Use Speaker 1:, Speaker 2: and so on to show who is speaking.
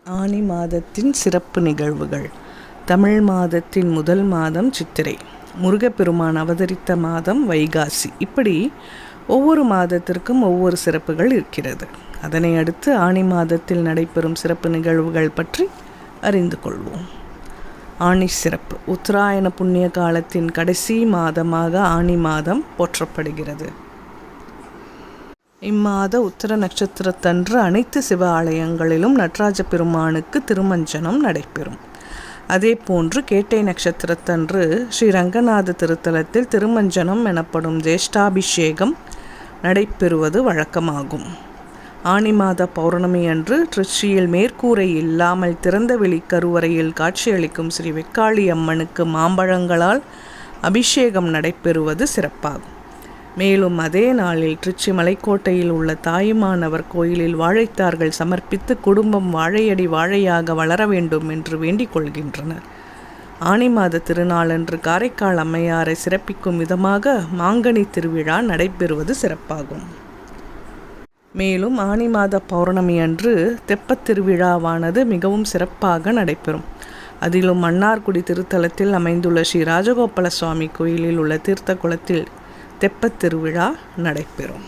Speaker 1: ஆனி மாதத்தின் சிறப்பு நிகழ்வுகள். தமிழ் மாதத்தின் முதல் மாதம் சித்திரை. முருகப்பெருமான் அவதரித்த மாதம் வைகாசி. இப்படி ஒவ்வொரு மாதத்திற்கும் ஒவ்வொரு சிறப்புகள் இருக்கிறது. அதனை அடுத்து ஆனி மாதத்தில் நடைபெறும் சிறப்பு நிகழ்வுகள் பற்றி அறிந்து கொள்வோம். ஆனி சிறப்பு. உத்தராயண புண்ணிய காலத்தின் கடைசி மாதமாக ஆனி மாதம் போற்றப்படுகிறது. இம்மாத உத்தர நட்சத்திரத்தன்று அனைத்து சிவ ஆலயங்களிலும் நடராஜ பெருமானுக்கு திருமஞ்சனம் நடைபெறும். அதே போன்று கேட்டை நட்சத்திரத்தன்று ஸ்ரீ ரங்கநாத திருத்தலத்தில் திருமஞ்சனம் எனப்படும் ஜேஷ்டாபிஷேகம் நடைபெறுவது வழக்கமாகும். ஆனி மாத பௌர்ணமி அன்று திருச்சியில் மேற்கூரை இல்லாமல் திறந்தவெளி கருவறையில் காட்சியளிக்கும் ஸ்ரீ வெக்காளி அம்மனுக்கு மாம்பழங்களால் அபிஷேகம் நடைபெறுவது சிறப்பாகும். மேலும் அதே நாளில் திருச்சி மலைக்கோட்டையில் உள்ள தாயுமானவர் கோயிலில் வாழைத்தார்கள் சமர்ப்பித்து குடும்பம் வாழையடி வாழையாக வளர வேண்டும் என்று வேண்டிக் கொள்கின்றனர். ஆனி மாத திருநாளன்று காரைக்கால் அம்மையாரை சிறப்பிக்கும் விதமாக மாங்கனி திருவிழா நடைபெறுவது சிறப்பாகும். மேலும் ஆனி மாத பௌர்ணமி அன்று தெப்பத் திருவிழாவானது மிகவும் சிறப்பாக நடைபெறும். அதிலும் மன்னார்குடி திருத்தலத்தில் அமைந்துள்ள ஸ்ரீ ராஜகோபால சுவாமி கோயிலில் உள்ள தீர்த்த குளத்தில் தெப்பத் திருவிழா நடைபெறும்.